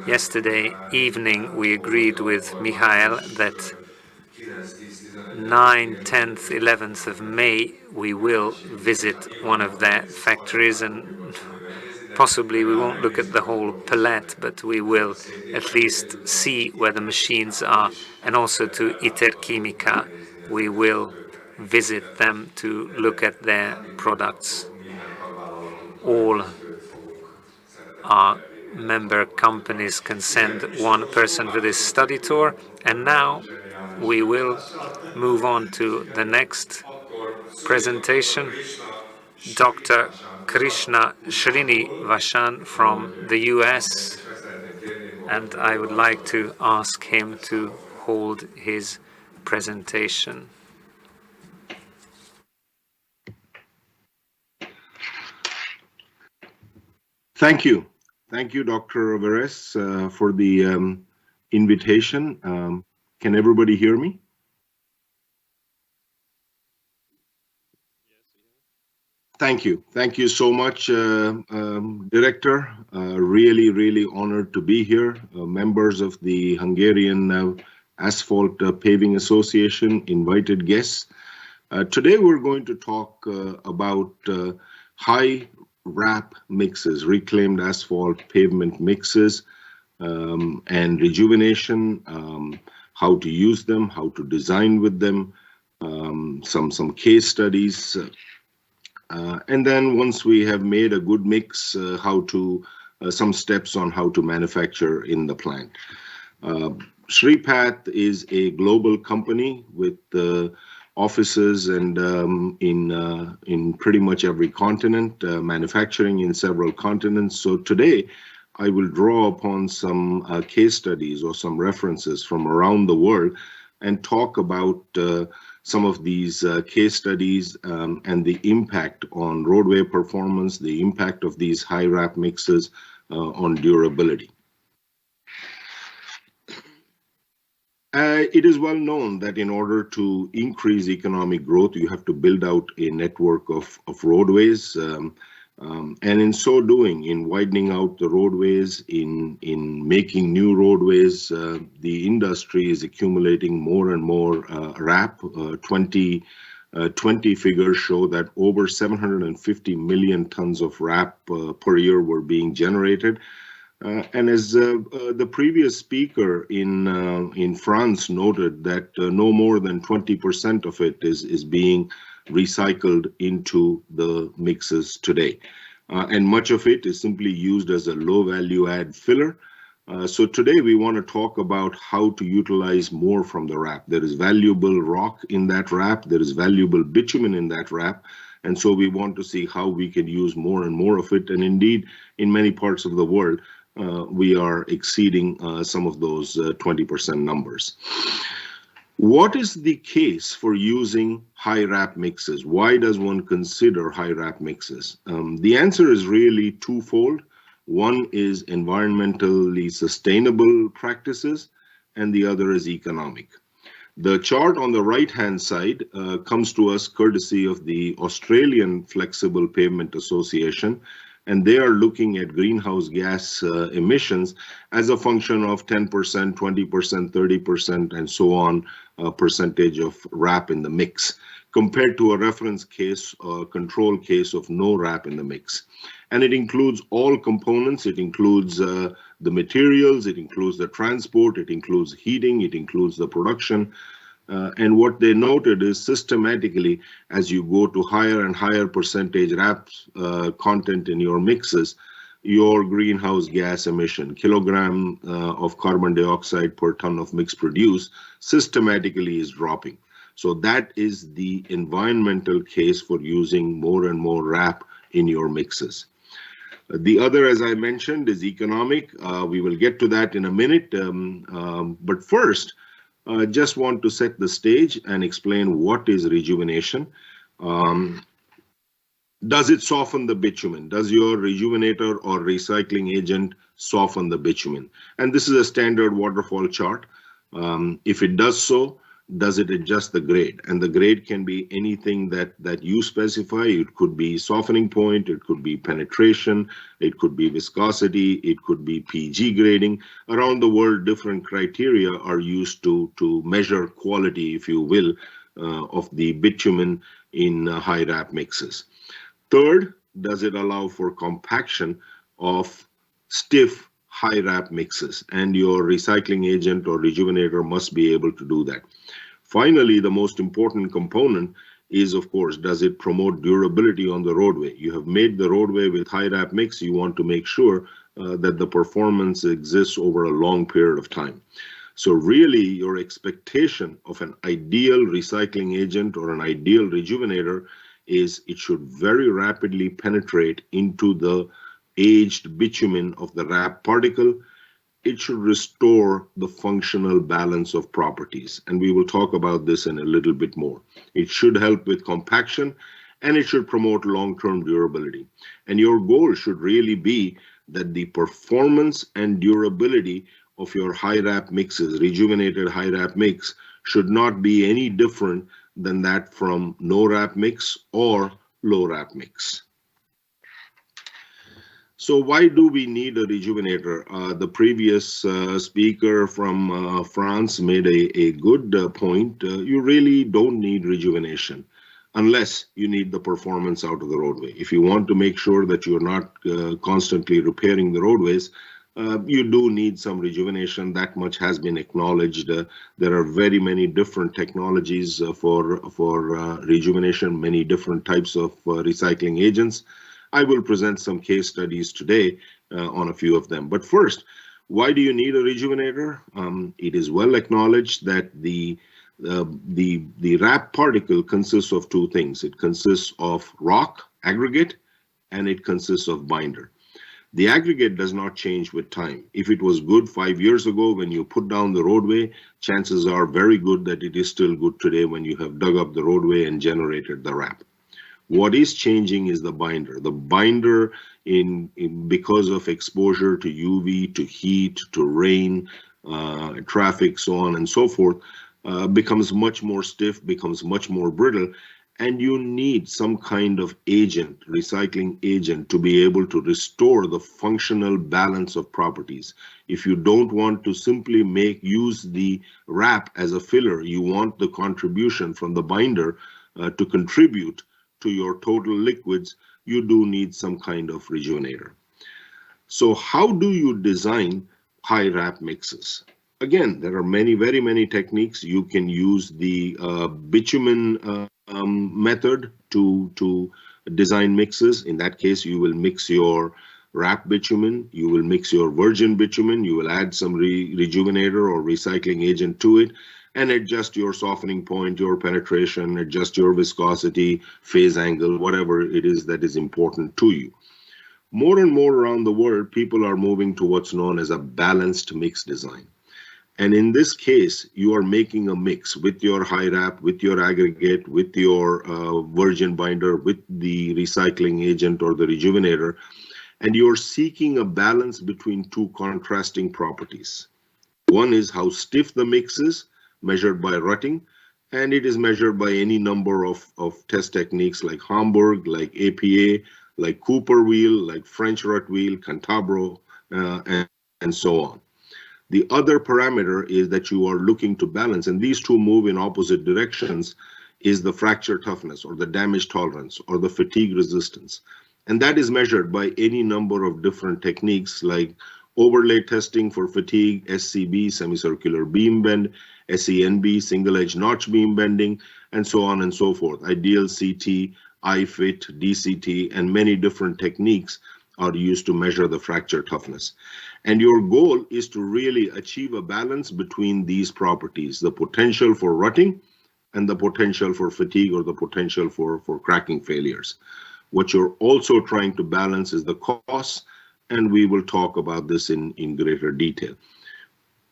Yesterday evening, we agreed with Michael that 9th, 10th, 11th of May, we will visit one of their factories, and possibly we won't look at the whole palette, but we will at least see where the machines are. And also to Iterquímica, we will visit them to look at their products. All our member companies can send one person for this study tour, and now we will move on to the next presentation. Dr. Krishna Srinivasan from the US, and I would like to ask him to hold his presentation. Thank you. Thank you, Dr. Veres, for the invitation. Can everybody hear me? Thank you. Thank you so much, Director. Really honored to be here. Members of the Hungarian Asphalt Paving Association, invited guests. Today we're going to talk about high RAP mixes, reclaimed asphalt pavement mixes, and rejuvenation, how to use them, how to design with them, some case studies, and then once we have made a good mix, some steps on how to manufacture in the plant. Sripath is a global company with offices and in pretty much every continent, manufacturing in several continents. So today I will draw upon some case studies or some references from around the world and talk about some of these case studies and the impact on roadway performance, the impact of these high RAP mixes on durability. It is well known that in order to increase economic growth, you have to build out a network of roadways. And in so doing, in widening out the roadways, in making new roadways, the industry is accumulating more and more RAP. 2020 figures show that over 750 million tons of RAP per year were being generated. And as the previous speaker in France noted, that no more than 20% of it is being recycled into the mixes today. And much of it is simply used as a low value add filler. So today we want to talk about how to utilize more from the RAP. There is valuable rock in that RAP, there is valuable bitumen in that RAP. And so we want to see how we can use more and more of it. And indeed, in many parts of the world, we are exceeding some of those 20% numbers. What is the case for using high RAP mixes? Why does one consider high RAP mixes? The answer is really twofold. One is environmentally sustainable practices, and the other is economic. The chart on the right-hand side comes to us courtesy of the Australian Flexible Pavement Association, and they are looking at greenhouse gas emissions as a function of 10%, 20%, 30%, and so on percentage of RAP in the mix, compared to a reference case, control case of no RAP in the mix. And it includes all components. It includes the materials, it includes the transport, it includes heating, it includes the production. And what they noted is systematically, as you go to higher and higher percentage RAP content in your mixes, your greenhouse gas emission, kilogram of carbon dioxide per ton of mix produced, systematically is dropping. So that is the environmental case for using more and more RAP in your mixes. The other, as I mentioned, is economic. We will get to that in a minute. But first, I just want to set the stage and explain what is rejuvenation. Does it soften the bitumen? Does your rejuvenator or recycling agent soften the bitumen? And this is a standard waterfall chart. If it does so, does it adjust the grade? And the grade can be anything that you specify. It could be softening point, it could be penetration, it could be viscosity, it could be PG grading. Around the world, different criteria are used to measure quality, if you will, of the bitumen in high RAP mixes. Third, does it allow for compaction of stiff high RAP mixes? And your recycling agent or rejuvenator must be able to do that. Finally, the most important component is, of course, does it promote durability on the roadway? You have made the roadway with high RAP mix. You want to make sure that the performance exists over a long period of time. So really, your expectation of an ideal recycling agent or an ideal rejuvenator is it should very rapidly penetrate into the aged bitumen of the RAP particle. It should restore the functional balance of properties. And we will talk about this in a little bit more. It should help with compaction, and it should promote long-term durability. And your goal should really be that the performance and durability of your high RAP mixes, rejuvenated high RAP mix, should not be any different than that from no RAP mix or low RAP mix. So why do we need a rejuvenator? The previous speaker from France made a good point. You really don't need rejuvenation unless you need the performance out of the roadway. If you want to make sure that you're not constantly repairing the roadways, you do need some rejuvenation. That much has been acknowledged. There are very many different technologies for rejuvenation, many different types of recycling agents. I will present some case studies today on a few of them. But first, why do you need a rejuvenator? It is well acknowledged that the RAP particle consists of two things. It consists of rock, aggregate, and it consists of binder. The aggregate does not change with time. If it was good 5 years ago when you put down the roadway, chances are very good that it is still good today when you have dug up the roadway and generated the RAP. What is changing is the binder. The binder, because of exposure to UV, to heat, to rain, traffic, so on and so forth, becomes much more stiff, becomes much more brittle, and you need some kind of agent, recycling agent, to be able to restore the functional balance of properties. If you don't want to simply use the RAP as a filler, you want the contribution from the binder to contribute to your total liquids, you do need some kind of rejuvenator. So how do you design high RAP mixes? Again, there are very many techniques. You can use the bitumen method to design mixes. In that case, you will mix your RAP bitumen, you will mix your virgin bitumen, you will add some rejuvenator or recycling agent to it, and adjust your softening point, your penetration, adjust your viscosity, phase angle, whatever it is that is important to you. More and more around the world, people are moving to what's known as a balanced mix design. And in this case, you are making a mix with your high RAP, with your aggregate, with your virgin binder, with the recycling agent or the rejuvenator, and you're seeking a balance between two contrasting properties. One is how stiff the mix is, measured by rutting, and it is measured by any number of test techniques like Hamburg, like APA, like Cooper wheel, like French rut wheel, Cantabro, and so on. The other parameter is that you are looking to balance, and these two move in opposite directions, is the fracture toughness or the damage tolerance or the fatigue resistance. And that is measured by any number of different techniques like overlay testing for fatigue, SCB, semicircular beam bend, SENB, single edge notch beam bending, and so on and so forth. Ideal CT, iFit, DCT, and many different techniques are used to measure the fracture toughness. And your goal is to really achieve a balance between these properties, the potential for rutting and the potential for fatigue or the potential for cracking failures. What you're also trying to balance is the costs, and we will talk about this in greater detail.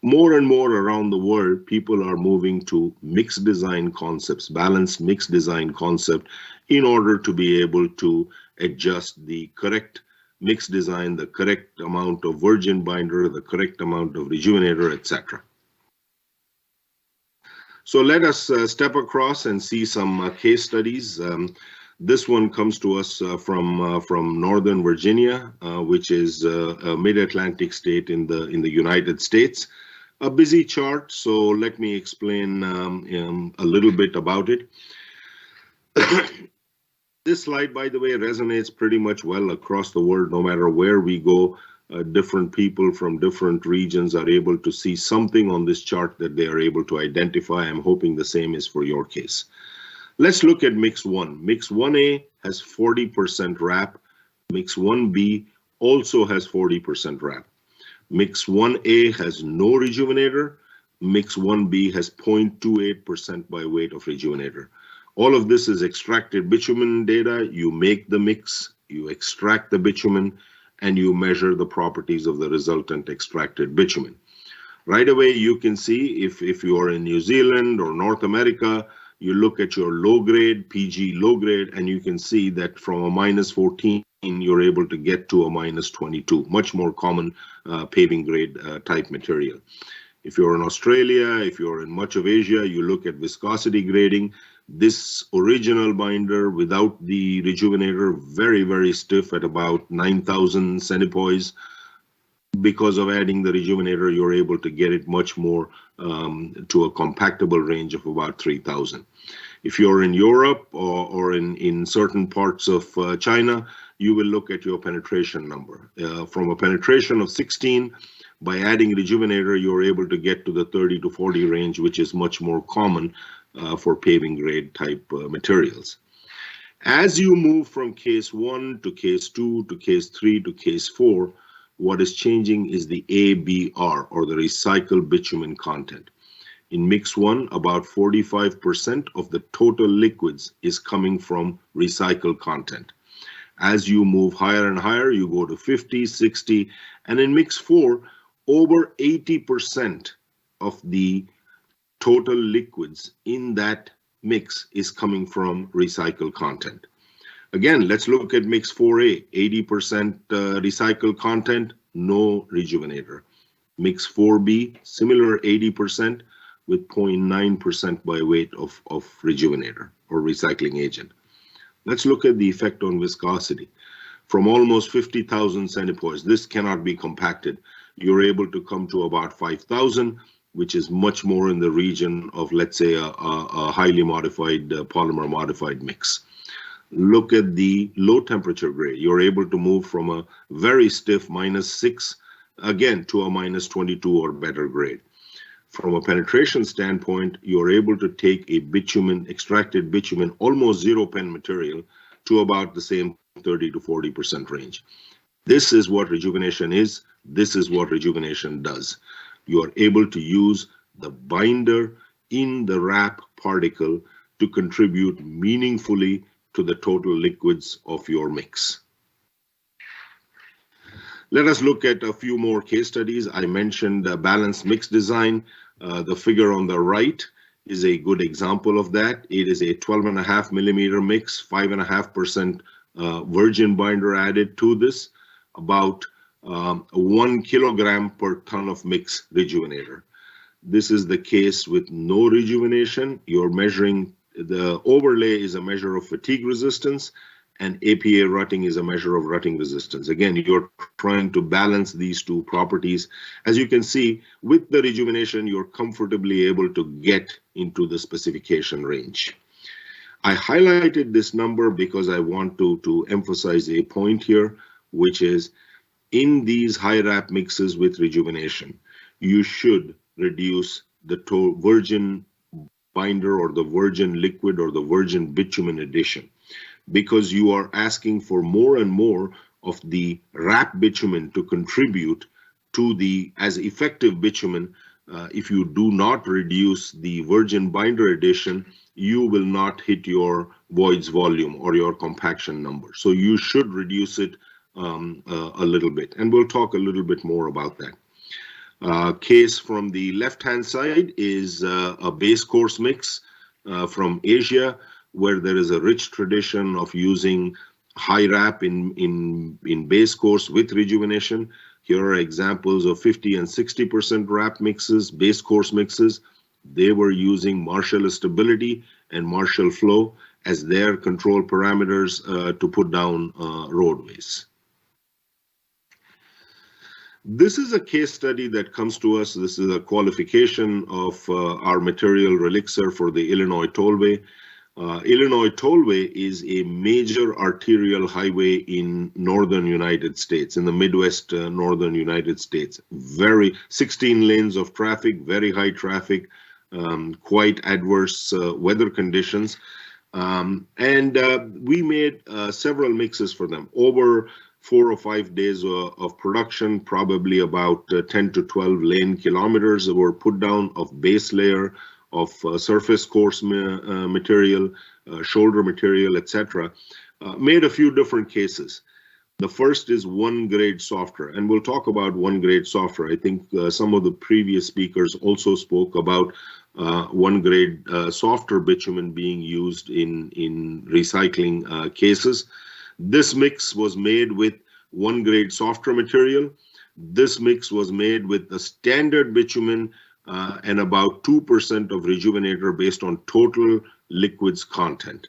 More and more around the world, people are moving to mixed design concepts, balanced mixed design concept, in order to be able to adjust the correct mix design, the correct amount of virgin binder, the correct amount of rejuvenator, etc. So let us step across and see some case studies. This one comes to us from Northern Virginia, which is a mid-Atlantic state in the United States. A busy chart, so let me explain a little bit about it. This slide, by the way, resonates pretty much well across the world. No matter where we go, different people from different regions are able to see something on this chart that they are able to identify. I'm hoping the same is for your case. Let's look at mix 1. Mix 1A has 40% RAP. Mix 1B also has 40% RAP. Mix 1A has no rejuvenator. Mix 1B has 0.28% by weight of rejuvenator. All of this is extracted bitumen data. You make the mix, you extract the bitumen, and you measure the properties of the resultant extracted bitumen. Right away, you can see if you are in New Zealand or North America, you look at your low grade, PG low grade, and you can see that from a -14, you're able to get to a -22, much more common paving grade type material. If you're in Australia, if you're in much of Asia, you look at viscosity grading. This original binder without the rejuvenator, very, very stiff at about 9,000 centipoise. Because of adding the rejuvenator, you're able to get it much more to a compactable range of about 3,000. If you're in Europe or in certain parts of China, you will look at your penetration number. From a penetration of 16, by adding rejuvenator, you're able to get to the 30 to 40 range, which is much more common for paving grade type materials. As you move from case 1 to case 2 to case 3 to case 4, what is changing is the ABR, or the recycled bitumen content. In mix 1, about 45% of the total liquids is coming from recycled content. As you move higher and higher, you go to 50, 60, and in mix 4, over 80% of the total liquids in that mix is coming from recycled content. Again, let's look at mix 4A, 80% recycled content, no rejuvenator. Mix 4B, similar 80% with 0.9% by weight of rejuvenator or recycling agent. Let's look at the effect on viscosity. From almost 50,000 centipoise, this cannot be compacted. You're able to come to about 5,000, which is much more in the region of, let's say, a highly modified polymer modified mix. Look at the low temperature grade. You're able to move from a very stiff -6 again to a -22 or better grade. From a penetration standpoint, you're able to take a bitumen, extracted bitumen, almost zero pen material to about the same 30 to 40% range. This is what rejuvenation is. This is what rejuvenation does. You are able to use the binder in the RAP particle to contribute meaningfully to the total liquids of your mix. Let us look at a few more case studies. I mentioned balanced mix design. The figure on the right is a good example of that. It is a 12.5 millimeter mix, 5.5% virgin binder added to this, about 1 kilogram per ton of mix rejuvenator. This is the case with no rejuvenation. You're measuring, the overlay is a measure of fatigue resistance, and APA rutting is a measure of rutting resistance. Again, you're trying to balance these two properties. As you can see, with the rejuvenation, you're comfortably able to get into the specification range. I highlighted this number because I want to emphasize a point here, which is in these high RAP mixes with rejuvenation, you should reduce the virgin binder or the virgin liquid or the virgin bitumen addition, because you are asking for more and more of the RAP bitumen to contribute to the as effective bitumen. If you do not reduce the virgin binder addition, you will not hit your voids volume or your compaction number. So you should reduce it a little bit, and we'll talk a little bit more about that. Case from the left-hand side is a base course mix from Asia, where there is a rich tradition of using high RAP in base course with rejuvenation. Here are examples of 50 and 60% RAP mixes, base course mixes, They were using Marshall stability and Marshall flow as their control parameters to put down roadways. This is a case study that comes to us. This is a qualification of our material ReLIXER for the Illinois Tollway. Illinois Tollway is a major arterial highway in northern United States, in the Midwest northern United States. 16 lanes of traffic, very high traffic, quite adverse weather conditions. We made several mixes for them. Over 4 or 5 days of production, probably about 10 to 12 lane kilometers were put down of base layer, of surface course material, shoulder material, etc. Made a few different cases. The first is 1 grade softer, and we'll talk about 1 grade softer. I think some of the previous speakers also spoke about 1 grade softer bitumen being used in recycling cases. This mix was made with 1 grade softer material. This mix was made with the standard bitumen and about 2% of Rejuvenator based on total liquids content.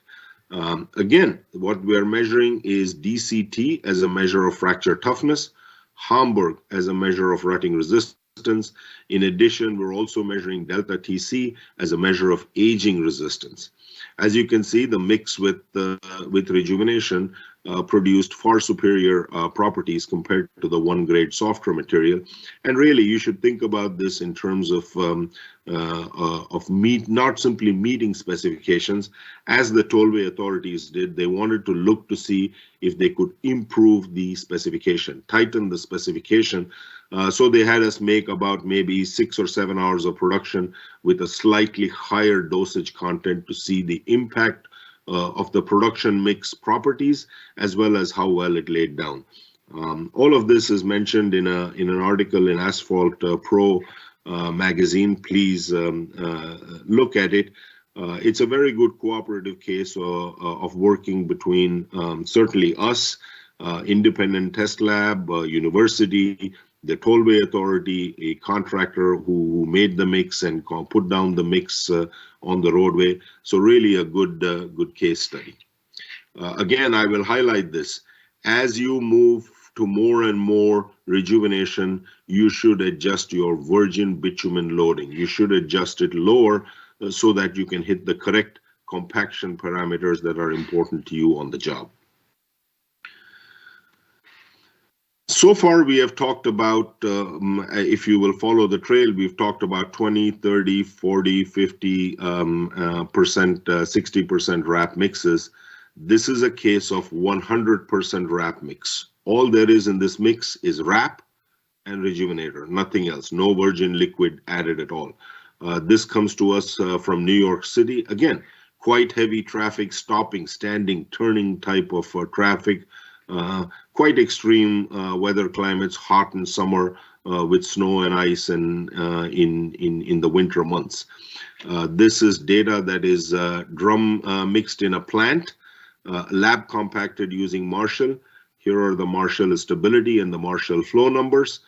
Again, what we are measuring is DCT as a measure of fracture toughness, Hamburg as a measure of rutting resistance. In addition, we're also measuring delta TC as a measure of aging resistance. As you can see, the mix with Rejuvenation produced far superior properties compared to the 1 grade softer material. And really, you should think about this in terms of not simply meeting specifications, as the tollway authorities did. They wanted to look to see if they could improve the specification, tighten the specification. So they had us make about maybe 6 or 7 hours of production with a slightly higher dosage content to see the impact of the production mix properties, as well as how well it laid down. All of this is mentioned in an article in Asphalt Pro magazine. Please look at it. It's a very good cooperative case of working between certainly us, independent test lab, university, the tollway authority, a contractor who made the mix and put down the mix on the roadway. So really a good case study. Again, I will highlight this. As you move to more and more rejuvenation, you should adjust your virgin bitumen loading. You should adjust it lower so that you can hit the correct compaction parameters that are important to you on the job. So far, we have talked about, if you will follow the trail, we've talked about 20, 30, 40, 50%, 60% RAP mixes. This is a case of 100% RAP mix. All there is in this mix is RAP and Rejuvenator, nothing else, no virgin liquid added at all. This comes to us from New York City. Again, quite heavy traffic, stopping, standing, turning type of traffic. Quite extreme weather climates, hot in summer with snow and ice, and in the winter months. This is data that is drum mixed in a plant, lab compacted using Marshall. Here are the Marshall stability and the Marshall flow numbers.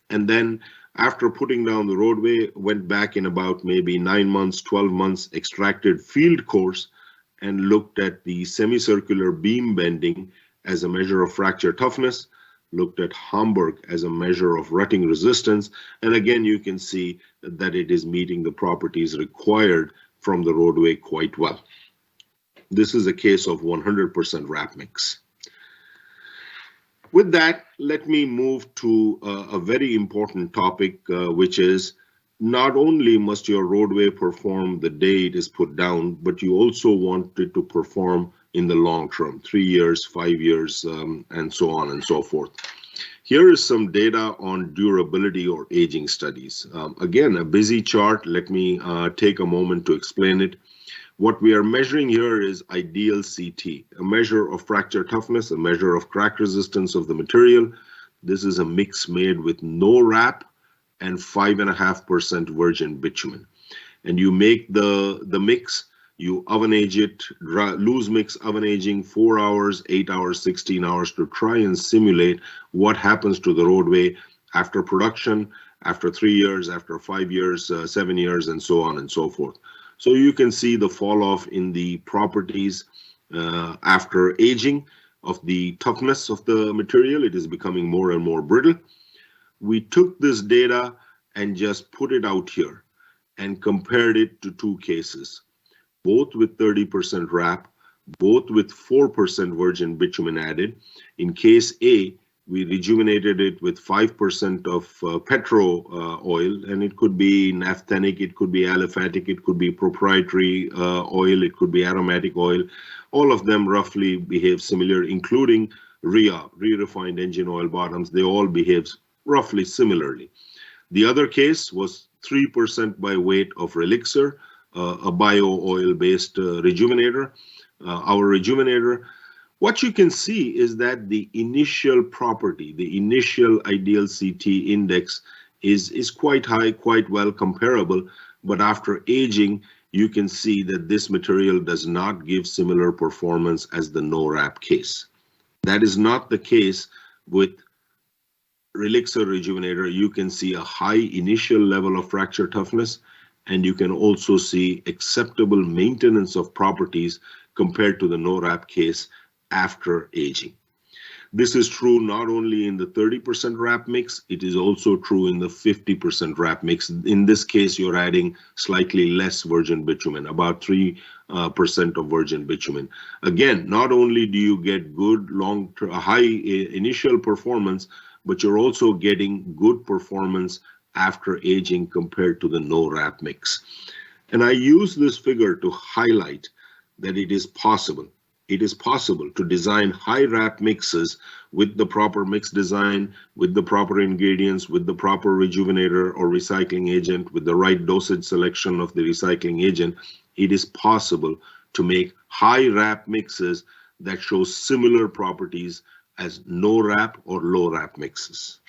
And then after putting down the roadway, went back in about maybe 9 months, 12 months, extracted field cores and looked at the semicircular beam bending as a measure of fracture toughness, looked at Hamburg as a measure of rutting resistance, and again you can see that it is meeting the properties required from the roadway quite well. This is a case of 100% RAP mix. With that, let me move to a very important topic, which is not only must your roadway perform the day it is put down, but you also want it to perform in the long term, 3 years, 5 years, and so on and so forth. Here is some data on durability or aging studies. Again, a busy chart. Let me take a moment to explain it. What we are measuring here is Ideal CET, a measure of fracture toughness, a measure of crack resistance of the material. This is a mix made with no RAP and 5.5% virgin bitumen. And you make the mix, you oven age it, loose mix oven aging 4 hours, 8 hours, 16 hours to try and simulate what happens to the roadway after production, after 3 years, after 5 years, 7 years, and so on and so forth. So you can see the fall off in the properties after aging of the toughness of the material. It is becoming more and more brittle. We took this data and just put it out here and compared it to two cases, both with 30% RAP, both with 4% virgin bitumen added. In case A, we rejuvenated it with 5% of petro oil, and it could be naphthenic, it could be aliphatic, it could be proprietary oil, it could be aromatic oil. All of them roughly behave similar, including REA, re-refined engine oil bottoms. They all behave roughly similarly. The other case was 3% by weight of ReLIXER, a bio-oil-based rejuvenator, our rejuvenator. What you can see is that the initial property, the initial ideal CT index is quite high, quite well comparable, but after aging, you can see that this material does not give similar performance as the no RAP case. That is not the case with ReLIXER rejuvenator. You can see a high initial level of fracture toughness, and you can also see acceptable maintenance of properties compared to the no RAP case after aging. This is true not only in the 30% RAP mix, it is also true in the 50% RAP mix. In this case, you're adding slightly less virgin bitumen, about 3% of virgin bitumen. Again, not only do you get good high initial performance, but you're also getting good performance after aging compared to the no RAP mix. And I use this figure to highlight that it is possible. It is possible to design high RAP mixes with the proper mix design, with the proper ingredients, with the proper rejuvenator or recycling agent, with the right dosage selection of the recycling agent. It is possible to make high RAP mixes that show similar properties as no RAP or low RAP mixes.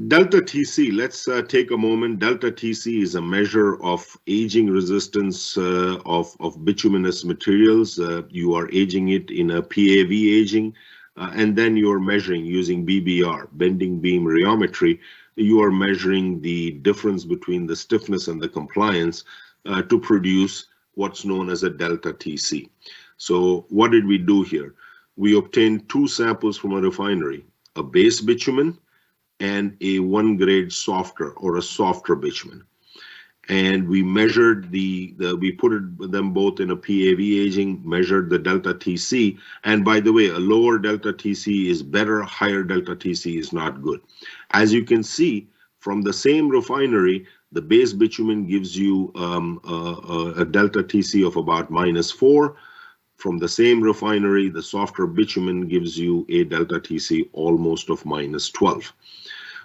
Delta TC, let's take a moment. Delta TC is a measure of aging resistance of bituminous materials. You are aging it in a PAV aging, and then you're measuring using BBR, bending beam rheometry. You are measuring the difference between the stiffness and the compliance to produce what's known as a delta TC. So what did we do here? We obtained two samples from a refinery, a base bitumen and a 1 grade softer or a softer bitumen. And we measured we put them both in a PAV aging, measured the delta TC. And by the way, a lower delta TC is better, higher delta TC is not good. As you can see from the same refinery, the base bitumen gives you a delta TC of about -4. From the same refinery, the softer bitumen gives you a delta TC almost of -12.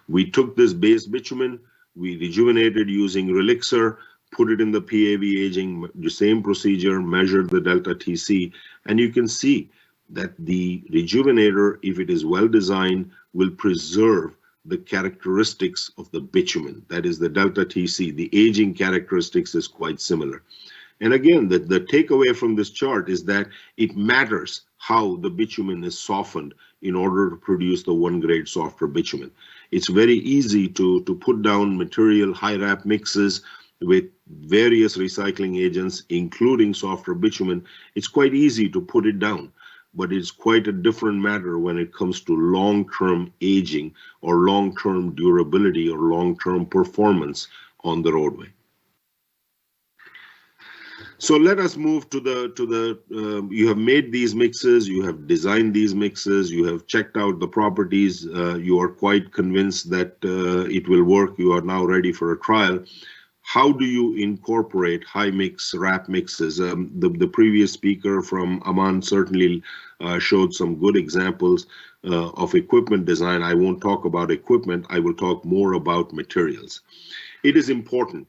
We took this base bitumen, we rejuvenated using ReLIXER, put it in the PAV aging, the same procedure, measured the delta TC, and you can see that the rejuvenator, if it is well designed, will preserve the characteristics of the bitumen. That is the delta TC. The aging characteristics is quite similar. And again, the takeaway from this chart is that it matters how the bitumen is softened in order to produce the 1 grade softer bitumen. It's very easy to put down material high RAP mixes with various recycling agents, including softer bitumen. It's quite easy to put it down, but it's quite a different matter when it comes to long-term aging or long-term durability or long-term performance on the roadway. So let us move to you have made these mixes, you have designed these mixes, you have checked out the properties, you are quite convinced that it will work, you are now ready for a trial. How do you incorporate high mix RAP mixes? The previous speaker from Amman certainly showed some good examples of equipment design. I won't talk about equipment, I will talk more about materials. It is important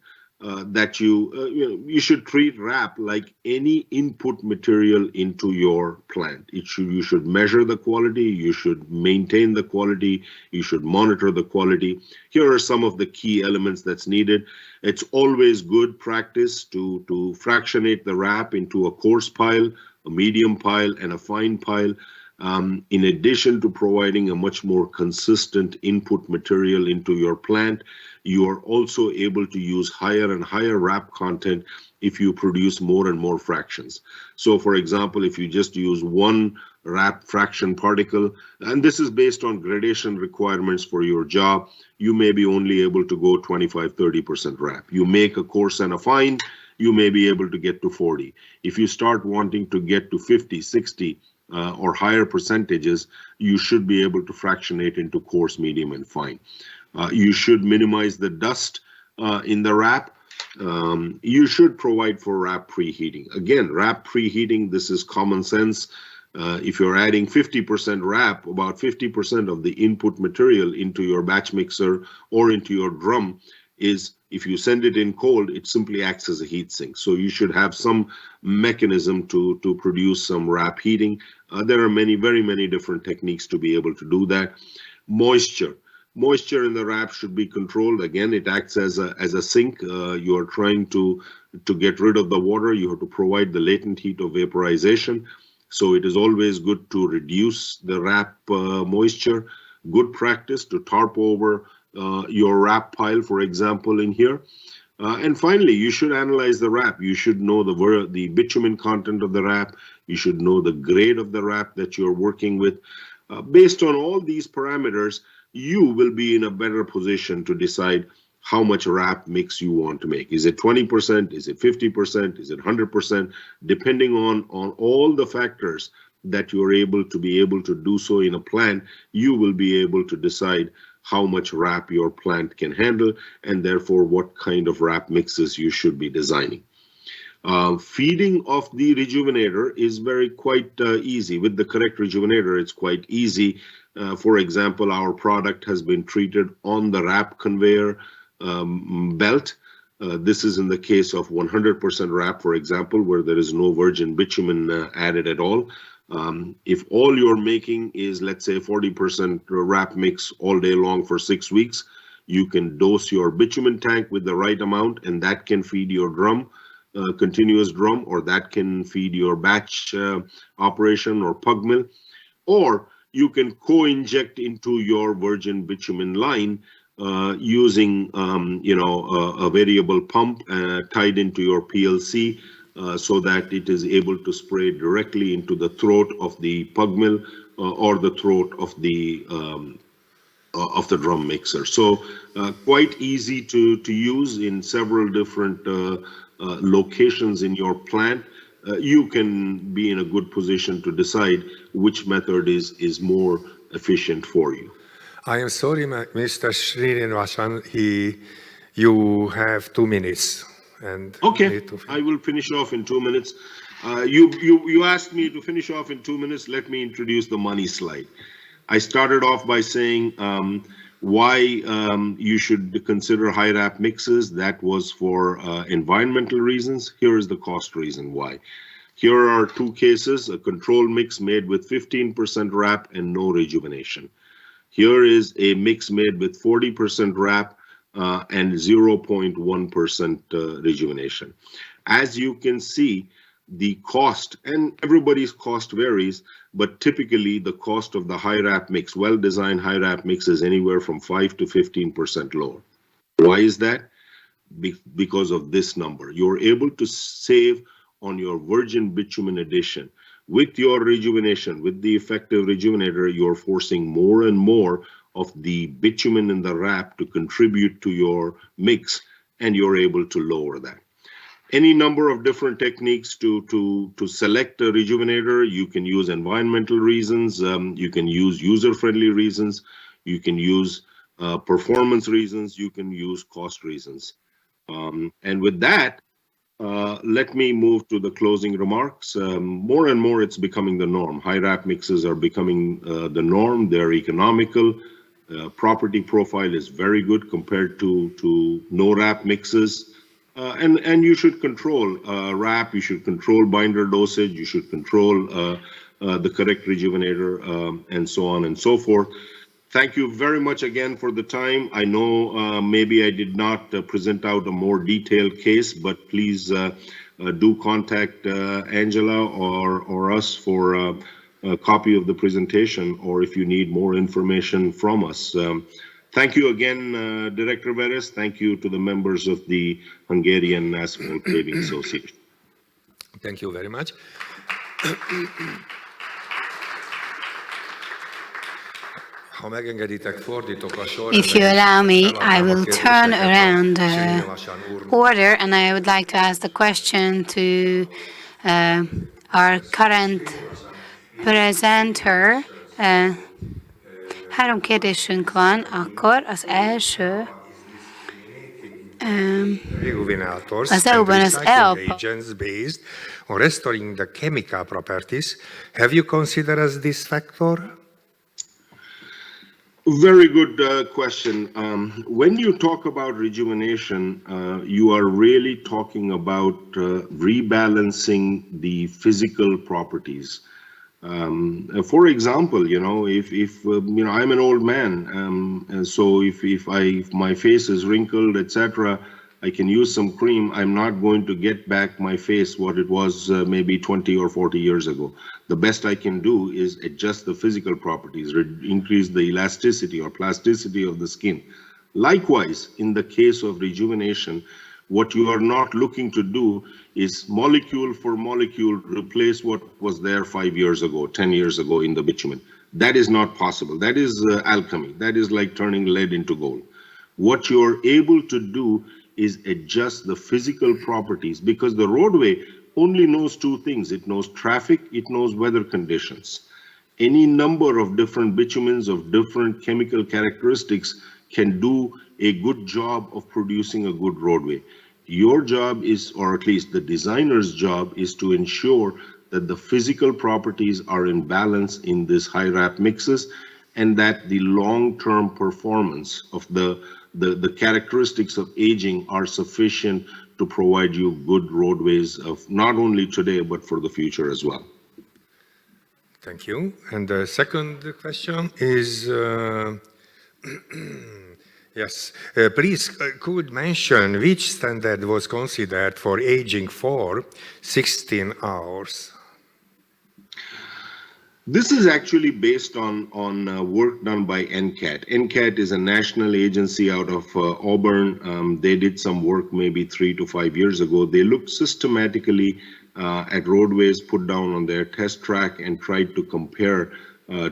that you should treat RAP like any input material into your plant. You should measure the quality, you should maintain the quality, you should monitor the quality. Here are some of the key elements that's needed. It's always good practice to fractionate the RAP into a coarse pile, a medium pile, and a fine pile. In addition to providing a much more consistent input material into your plant, you are also able to use higher and higher RAP content if you produce more and more fractions. So for example, if you just use one RAP fraction particle, and this is based on gradation requirements for your job, you may be only able to go 25-30% RAP. You make a coarse and a fine, you may be able to get to 40. If you start wanting to get to 50, 60, or higher percentages, you should be able to fractionate into coarse, medium, and fine. You should minimize the dust in the RAP. You should provide for RAP preheating. Again, RAP preheating, this is common sense. If you're adding 50% RAP, about 50% of the input material into your batch mixer or into your drum is, if you send it in cold, it simply acts as a heat sink. So you should have some mechanism to produce some RAP heating. There are very many different techniques to be able to do that. Moisture in the RAP should be controlled. Again, it acts as a sink. You are trying to get rid of the water. You have to provide the latent heat of vaporization. So it is always good to reduce the RAP moisture. Good practice to tarp over your RAP pile, for example, in here. And finally, you should analyze the RAP. You should know the bitumen content of the RAP. You should know the grade of the RAP that you're working with. Based on all these parameters, you will be in a better position to decide how much RAP mix you want to make. Is it 20%? Is it 50%? Is it 100%? Depending on all the factors that you're able to do so in a plant, you will be able to decide how much RAP your plant can handle, and therefore what kind of RAP mixes you should be designing. Feeding of the rejuvenator is quite easy. With the correct rejuvenator, it's quite easy. For example, our product has been treated on the RAP conveyor belt. This is in the case of 100% RAP, for example, where there is no virgin bitumen added at all. If all you're making is, let's say, 40% RAP mix all day long for 6 weeks, you can dose your bitumen tank with the right amount, and that can feed your drum, continuous drum, or that can feed your batch operation or pug mill, or you can co-inject into your virgin bitumen line using a variable pump tied into your PLC, so that it is able to spray directly into the throat of the pug mill or the throat of the drum mixer. So quite easy to use in several different locations in your plant. You can be in a good position to decide which method is more efficient for you. I am sorry, Mr. Srinivasan, you have 2 minutes. And okay, I will finish off in 2 minutes. You asked me to finish off in 2 minutes. Let me introduce the money slide. I started off by saying why you should consider high RAP mixes. That was for environmental reasons. Here is the cost reason why. Here are 2 cases: a control mix made with 15% RAP and no rejuvenation. Here is a mix made with 40% RAP and 0.1% rejuvenation. As you can see, the cost, and everybody's cost varies, but typically the cost of the high RAP mix, well-designed high RAP mix, is anywhere from 5 to 15% lower. Why is that? Because of this number. You're able to save on your virgin bitumen addition. With your rejuvenation, with the effective rejuvenator, you're forcing more and more of the bitumen in the RAP to contribute to your mix, and you're able to lower that. Any number of different techniques to select a rejuvenator. You can use environmental reasons, you can use user-friendly reasons, you can use performance reasons, you can use cost reasons. And with that, let me move to the closing remarks. More and more, it's becoming the norm. High RAP mixes are becoming the norm. They're economical. Property profile is very good compared to no RAP mixes. And you should control RAP, you should control binder dosage, you should control the correct rejuvenator, and so on and so forth. Thank you very much again for the time. I know maybe I did not present out a more detailed case, but please do contact Angela or us for a copy of the presentation, or if you need more information from us. Thank you again, Director Veres. Thank you to the members of the Hungarian Asphalt Pavement Association. Thank you very much. If you allow me, I will turn around order, and I would like to ask the question to our current presenter. Három kérdésünk van, akkor az első. Az EU-ban az agents based on restoring the chemical properties. Have you considered this factor? Very good question. When you talk about rejuvenation, you are really talking about rebalancing the physical properties. For example, if I'm an old man, so if my face is wrinkled, etc., I can use some cream. I'm not going to get back my face what it was maybe 20 or 40 years ago. The best I can do is adjust the physical properties, increase the elasticity or plasticity of the skin. Likewise, in the case of rejuvenation, what you are not looking to do is molecule for molecule replace what was there 5 years ago, 10 years ago in the bitumen. That is not possible. That is alchemy. That is like turning lead into gold. What you're able to do is adjust the physical properties, because the roadway only knows two things. It knows traffic, it knows weather conditions. Any number of different bitumens of different chemical characteristics can do a good job of producing a good roadway. Your job is, or at least the designer's job, is to ensure that the physical properties are in balance in this high RAP mixes, and that the long-term performance of the characteristics of aging are sufficient to provide you good roadways of not only today, but for the future as well. Thank you. And the second question is, yes, please could mention which standard was considered for aging for 16 hours? This is actually based on work done by NCAT. NCAT is a national agency out of Auburn. They did some work maybe 3 to 5 years ago. They looked systematically at roadways put down on their test track and tried to compare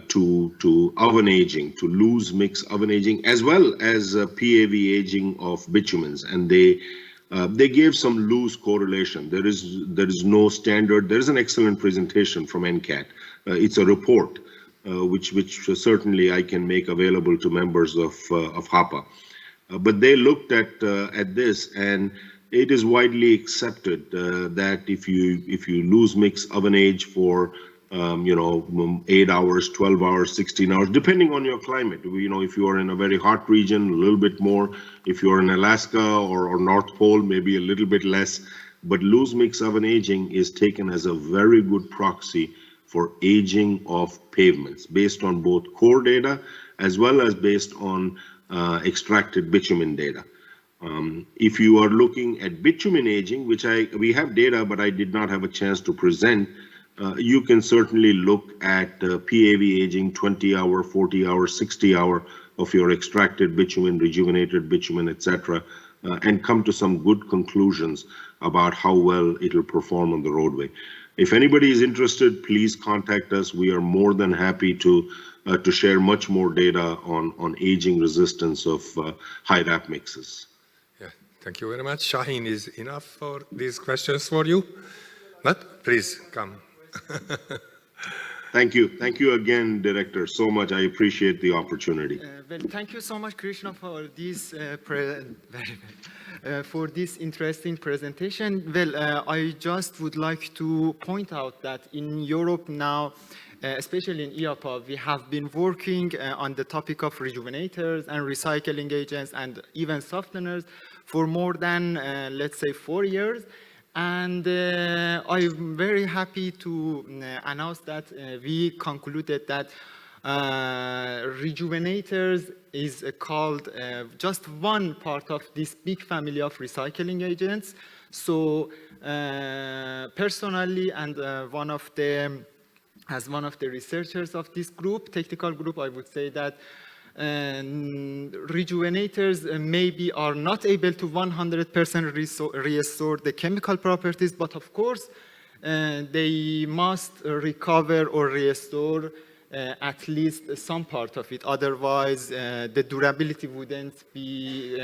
to oven aging, to loose mix oven aging, as well as PAV aging of bitumens. And they gave some loose correlation. There is no standard. There is an excellent presentation from NCAT. It's a report, which certainly I can make available to members of HAPA. But they looked at this, and it is widely accepted that if you lose mix oven age for 8 hours, 12 hours, 16 hours, depending on your climate. If you are in a very hot region, a little bit more. If you are in Alaska or North Pole, maybe a little bit less. But loose mix oven aging is taken as a very good proxy for aging of pavements, based on both core data as well as based on extracted bitumen data. If you are looking at bitumen aging, which we have data, but I did not have a chance to present, you can certainly look at PAV aging 20-hour, 40-hour, 60-hour of your extracted bitumen, rejuvenated bitumen, etc., and come to some good conclusions about how well it'll perform on the roadway. If anybody is interested, please contact us. We are more than happy to share much more data on aging resistance of high RAP mixes. Yeah, thank you very much. Shaheen, is enough for these questions for you? But please come. Thank you. Thank you again, Director, so much. I appreciate the opportunity. Well, thank you so much, Krishna, for this for this interesting presentation. Well, I just would like to point out that in Europe now, especially in IAPA, we have been working on the topic of rejuvenators and recycling agents and even softeners for more than, let's say, 4 years. And I'm very happy to announce that we concluded that Rejuvenators is called just one part of this big family of recycling agents. So personally, and one of the as one of the researchers of this group, technical group, I would say that rejuvenators maybe are not able to 100% restore the chemical properties, but of course, they must recover or restore at least some part of it. Otherwise, the durability wouldn't be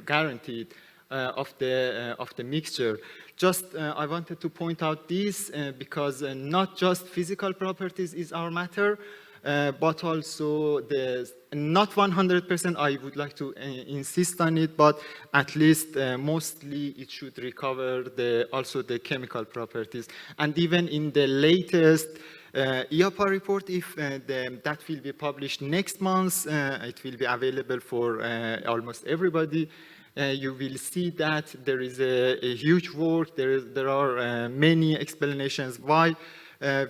guaranteed of the mixture. Just I wanted to point out this because not just physical properties is our matter, but also the not 100%. I would like to insist on it, but at least mostly it should recover also the chemical properties. And even in the latest IAPA report, if that will be published next month, it will be available for almost everybody. You will see that there is a huge work. There are many explanations why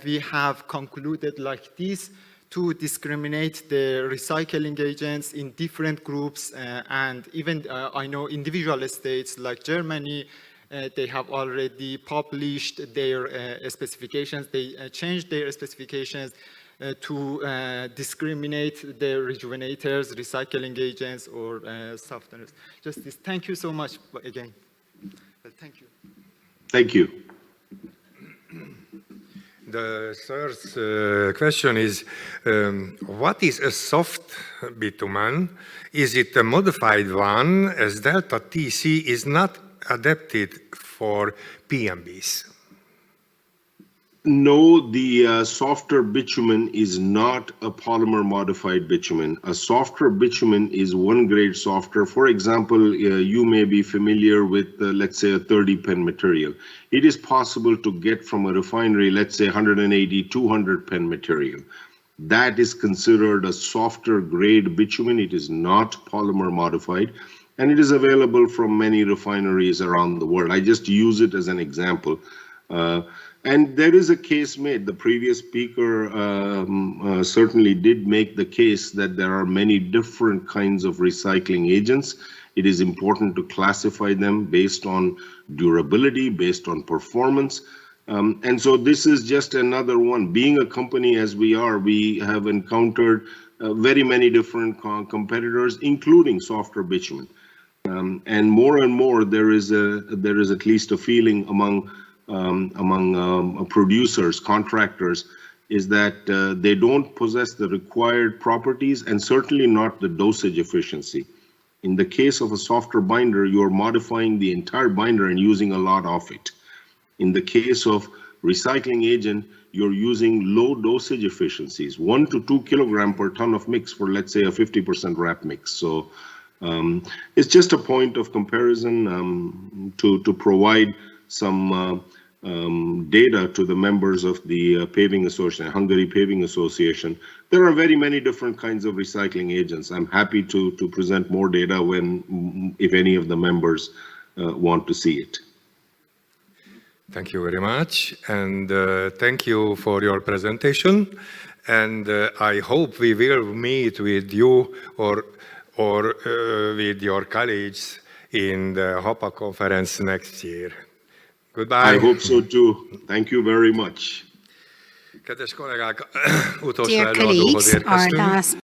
we have concluded like this to discriminate the recycling agents in different groups. And even I know individual states like Germany, they have already published their specifications. They changed their specifications to discriminate the rejuvenators, recycling agents, or softeners. Just this. Thank you so much again. Well, thank you. Thank you. The third question is, what is a soft bitumen? Is it a modified one, as delta TC is not adapted for PMBs? No, the softer bitumen is not a polymer modified bitumen. A softer bitumen is one grade softer. For example, you may be familiar with, let's say, a 30 pen material. It is possible to get from a refinery, let's say 180, 200 pen material. That is considered a softer grade bitumen. It is not polymer modified, and it is available from many refineries around the world. I just use it as an example. And there is a case made. The previous speaker certainly did make the case that there are many different kinds of recycling agents. It is important to classify them based on durability, based on performance. And so this is just another one. Being a company as we are, we have encountered very many different competitors, including softer bitumen. And more, there is at least a feeling among producers, contractors, is that they don't possess the required properties and certainly not the dosage efficiency. In the case of a softer binder, you're modifying the entire binder and using a lot of it. In the case of recycling agent, you're using low dosage efficiencies, 1 to 2 kilogram per ton of mix for, let's say, a 50% RAP mix. So it's just a point of comparison to provide some data to the members of the Paving Association, Hungary Paving Association. There are very many different kinds of recycling agents. I'm happy to present more data if any of the members want to see it. Thank you very much, and thank you for your presentation. And I hope we will meet with you or with your colleagues in the HAPA conference next year. Goodbye. I hope so too. Thank you very much. Kedves kollégák, utolsó Dear előadóhoz colleagues, our érkeztünk. last